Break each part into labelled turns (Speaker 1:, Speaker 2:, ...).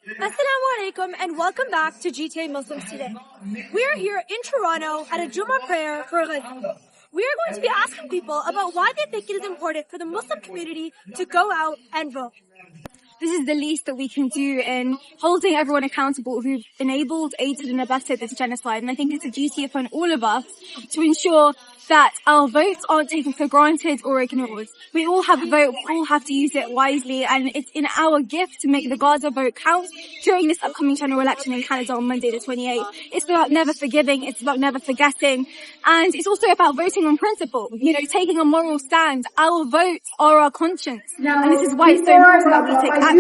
Speaker 1: Assalamu alaikum and welcome back to GTA Muslims Today. We are here in Toronto at a Jumah Prayer for Gaza. We are going to be asking people about why they think it is important for the Muslim community to go out and vote.
Speaker 2: This is the least that we can do in holding everyone accountable who've enabled, aided and abetted this genocide. And I think it's a duty upon all of us to ensure that our votes aren't taken for granted or ignored. We all have a vote, we all have to use it wisely, and it's in our gift to make the Gaza vote count during this upcoming general election in Canada on Monday the 28th. It's about never forgiving, it's about never forgetting, and it's also about voting on principle, taking a moral stand. Our votes are our conscience, and this is why it's so important that we take action.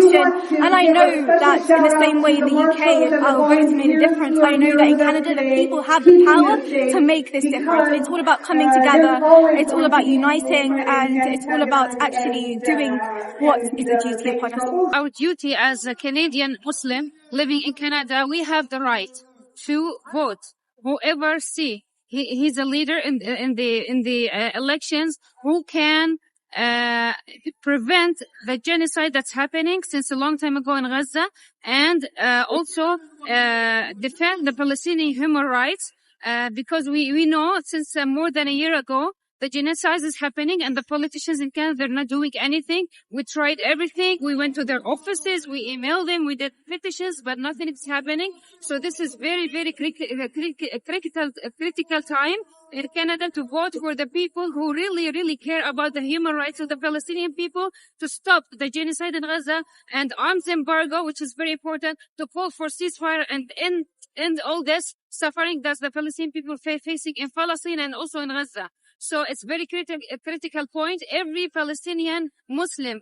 Speaker 2: And I know that in the same way in the UK, our votes made a difference. I know that in Canada, the people have the power to make this difference. It's all about coming together, it's all about uniting, and it's all about actually doing what is a duty upon us.
Speaker 3: Our duty as a Canadian Muslim living in Canada, we have the right to vote. Whoever he's a leader in the elections who can prevent the genocide that's happening since a long time ago in Gaza, and also defend the Palestinian human rights. Because we know since more than a year ago, the genocide is happening and the politicians in Canada, they're not doing anything. We tried everything. We went to their offices. We emailed them. We did petitions, but nothing is happening. So this is very, very critical time in Canada to vote for the people who really, really care about the human rights of the Palestinian people, to stop the genocide in Gaza and arms embargo, which is very important, to call for ceasefire and end all this suffering that the Palestinian people facing in Palestine and also in Gaza. So it's very critical point. Every Palestinian Muslim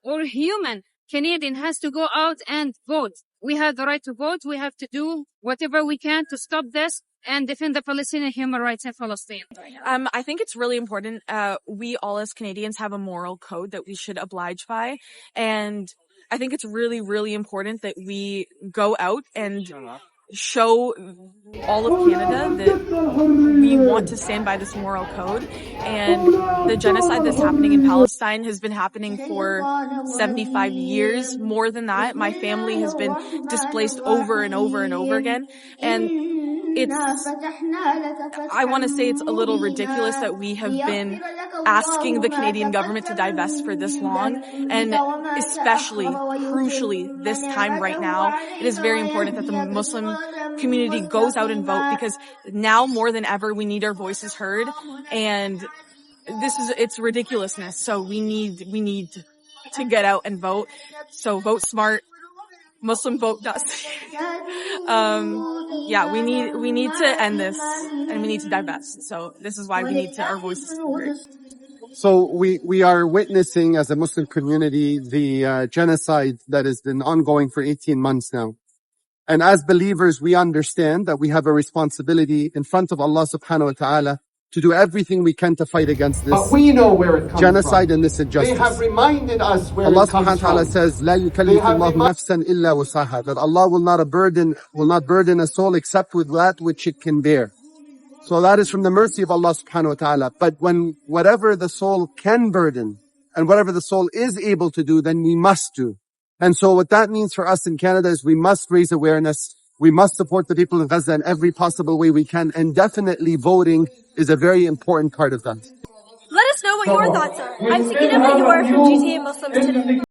Speaker 3: or human Canadian has to go out and vote. We have the right to vote. We have to do whatever we can to stop this and defend the Palestinian human rights in Palestine.
Speaker 4: I think it's really important. We all as Canadians have a moral code that we should oblige by. And I think it's really, really important that we go out and show all of Canada that we want to stand by this moral code. And the genocide that's happening in Palestine has been happening for 75 years, more than that. My family has been displaced over and over and over again. And I want to say it's a little ridiculous that we have been asking the Canadian government to divest for this long, and especially, crucially, this time right now, it is very important that the Muslim community goes out and vote, because now more than ever we need our voices heard, and it's ridiculousness. So we need to get out and vote. So vote smart. Muslim vote does. We need to end this, and we need to divest. So this is why we need our voices to be heard.
Speaker 5: So we are witnessing as a Muslim community the genocide that has been ongoing for 18 months now. And as believers, we understand that we have a responsibility in front of Allah subhanahu wa ta'ala to do everything we can to fight against this
Speaker 6: we know where it comes
Speaker 5: genocide
Speaker 6: from.
Speaker 5: and this injustice.
Speaker 6: They have reminded us where
Speaker 5: Allah
Speaker 6: it comes
Speaker 5: subhanahu wa ta'ala
Speaker 6: from.
Speaker 5: says, "La yukallifullahu nafsan illa wusaha," that Allah will not burden a soul except with that which it can bear. So that is from the mercy of Allah subhanahu wa ta'ala. But when whatever the soul can burden and whatever the soul is able to do, then we must do. And so what that means for us in Canada is we must raise awareness. We must support the people of Gaza in every possible way we can, and definitely voting is a very important part of that.
Speaker 1: Let us know what your thoughts are. I'm Sakina Ghayyur from GTA Muslims Today.